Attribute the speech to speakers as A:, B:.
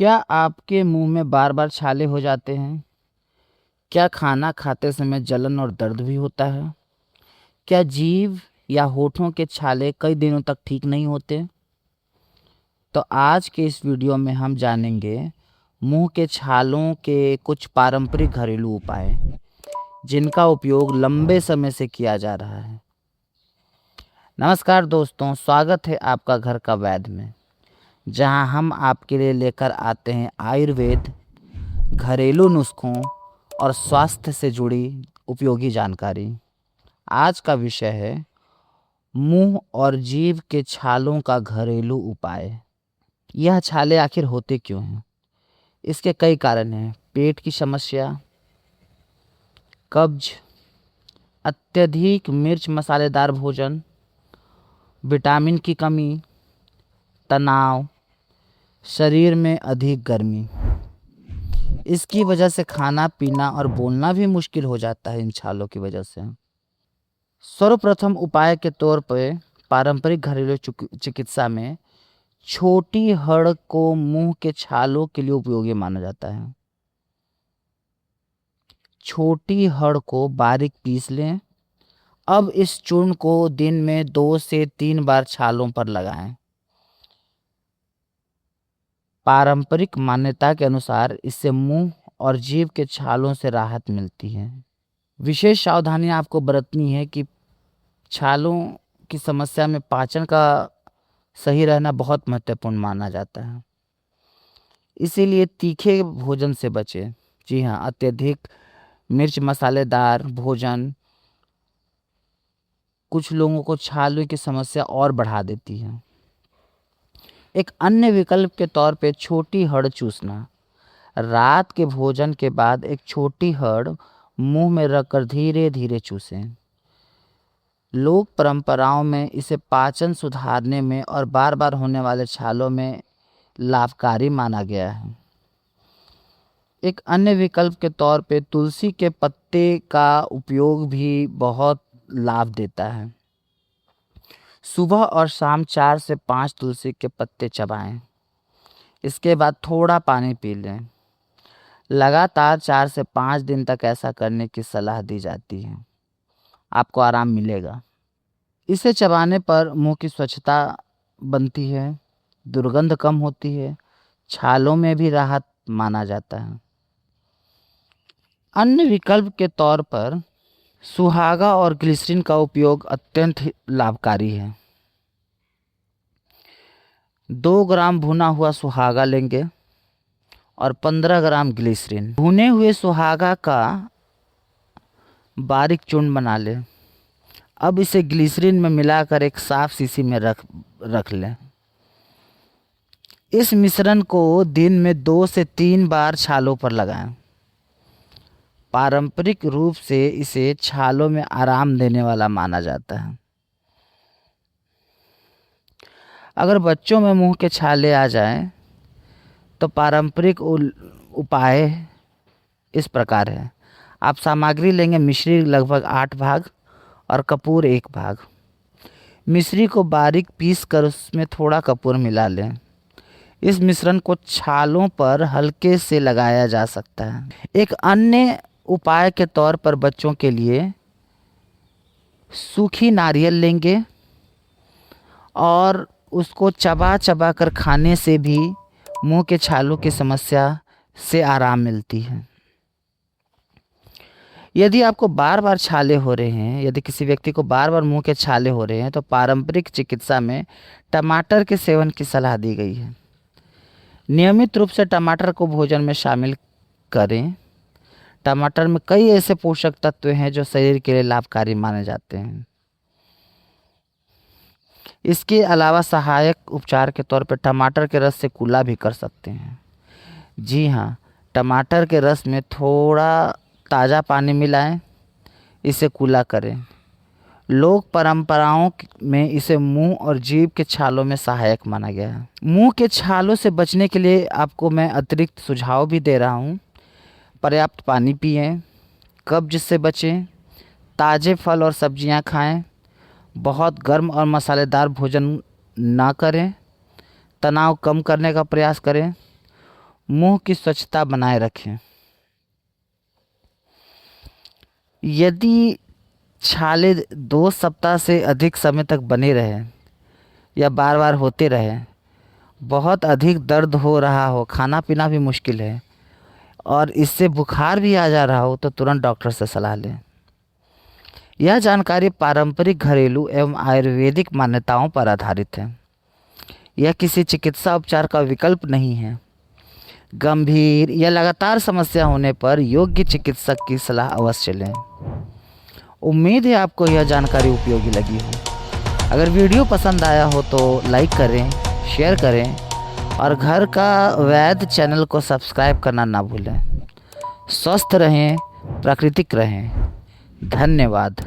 A: क्या आपके मुंह में बार बार छाले हो जाते हैं? क्या खाना खाते समय जलन और दर्द भी होता है? क्या जीभ या होठों के छाले कई दिनों तक ठीक नहीं होते? तो आज के इस वीडियो में हम जानेंगे मुंह के छालों के कुछ पारंपरिक घरेलू उपाय जिनका उपयोग लंबे समय से किया जा रहा है। नमस्कार दोस्तों, स्वागत है आपका घर का वैद्य में, जहां हम आपके लिए लेकर आते हैं आयुर्वेद, घरेलू नुस्खों और स्वास्थ्य से जुड़ी उपयोगी जानकारी। आज का विषय है मुंह और जीभ के छालों का घरेलू उपाय। यह छाले आखिर होते क्यों हैं? इसके कई कारण हैं। पेट की समस्या, कब्ज, अत्यधिक मिर्च मसालेदार भोजन, विटामिन की कमी, तनाव, शरीर में अधिक गर्मी। इसकी वजह से खाना पीना और बोलना भी मुश्किल हो जाता है इन छालों की वजह से। सर्वप्रथम उपाय के तौर पर पारंपरिक घरेलू चिकित्सा में छोटी हड़ को मुंह के छालों के लिए उपयोगी माना जाता है। छोटी हड़ को बारीक पीस लें। अब इस चूर्ण को दिन में 2 से 3 बार छालों पर लगाएं। पारंपरिक मान्यता के अनुसार इससे मुंह और जीभ के छालों से राहत मिलती है। विशेष सावधानियां आपको बरतनी है कि छालों की समस्या में पाचन का सही रहना बहुत महत्वपूर्ण माना जाता है। इसीलिए तीखे भोजन से बचें। जी हाँ, अत्यधिक मिर्च मसालेदार भोजन कुछ लोगों को छालों की समस्या और बढ़ा देती है। एक अन्य विकल्प के तौर पे छोटी हड़ चूसना। रात के भोजन के बाद एक छोटी हड़ मुंह में रखकर धीरे धीरे चूसें। लोक परंपराओं में इसे पाचन सुधारने में और बार बार होने वाले छालों में लाभकारी माना गया है। एक अन्य विकल्प के तौर पे तुलसी के पत्ते का उपयोग भी बहुत लाभ देता है। सुबह और शाम 4 से 5 तुलसी के पत्ते चबाएं। इसके बाद थोड़ा पानी पी लें। लगातार 4 से 5 दिन तक ऐसा करने की सलाह दी जाती है। आपको आराम मिलेगा। इसे चबाने पर मुंह की स्वच्छता बनती है, दुर्गंध कम होती है, छालों में भी राहत माना जाता है। अन्य विकल्प के तौर पर सुहागा और ग्लिसरीन का उपयोग अत्यंत लाभकारी है। 2 ग्राम भुना हुआ सुहागा लेंगे और 15 ग्राम ग्लिसरीन। भुने हुए सुहागा का बारीक चूर्ण बना लें। अब इसे ग्लिसरीन में मिलाकर एक साफ शीशी में रख लें। इस मिश्रण को दिन में 2 से 3 बार छालों पर लगाएं। पारंपरिक रूप से इसे छालों में आराम देने वाला माना जाता है। अगर बच्चों में मुंह के छाले आ जाएं, तो पारंपरिक उपाय इस प्रकार है। आप सामग्री लेंगे मिश्री लगभग 8 भाग और कपूर 1 भाग। मिश्री को बारीक पीस कर उसमें थोड़ा कपूर मिला लें। इस मिश्रण को छालों पर हल्के से लगाया जा सकता है। एक अन्य उपाय के तौर पर बच्चों के लिए सूखी नारियल लेंगे और उसको चबा चबा कर खाने से भी मुंह के छालों की समस्या से आराम मिलती है। यदि आपको बार बार छाले हो रहे हैं, यदि किसी व्यक्ति को बार बार मुंह के छाले हो रहे हैं, तो पारंपरिक चिकित्सा में टमाटर के सेवन की सलाह दी गई है। नियमित रूप से टमाटर को भोजन में शामिल करें। टमाटर में कई ऐसे पोषक तत्व हैं जो शरीर के लिए लाभकारी माने जाते हैं। इसके अलावा सहायक उपचार के तौर पर टमाटर के रस से कुल्ला भी कर सकते हैं। जी हाँ, टमाटर के रस में थोड़ा ताज़ा पानी मिलाएं, इसे कुल्ला करें। लोक परंपराओं में इसे मुंह और जीभ के छालों में सहायक माना गया है। मुंह के छालों से बचने के लिए आपको मैं अतिरिक्त सुझाव भी दे रहा हूँ। पर्याप्त पानी पिएं, कब्ज से बचें, ताज़े फल और सब्जियां खाएं, बहुत गर्म और मसालेदार भोजन ना करें, तनाव कम करने का प्रयास करें, मुंह की स्वच्छता बनाए रखें। यदि छाले 2 सप्ताह से अधिक समय तक बने रहें या बार बार होते रहें, बहुत अधिक दर्द हो रहा हो, खाना पीना भी मुश्किल है और इससे बुखार भी आ जा रहा हो तो तुरंत डॉक्टर से सलाह लें। यह जानकारी पारंपरिक घरेलू एवं आयुर्वेदिक मान्यताओं पर आधारित है। यह किसी चिकित्सा उपचार का विकल्प नहीं है। गंभीर या लगातार समस्या होने पर योग्य चिकित्सक की सलाह अवश्य लें। उम्मीद है आपको यह जानकारी उपयोगी लगी हो। अगर वीडियो पसंद आया हो तो लाइक करें, शेयर करें और घर का वैद्य चैनल को सब्सक्राइब करना ना भूलें। स्वस्थ रहें, प्राकृतिक रहें। धन्यवाद।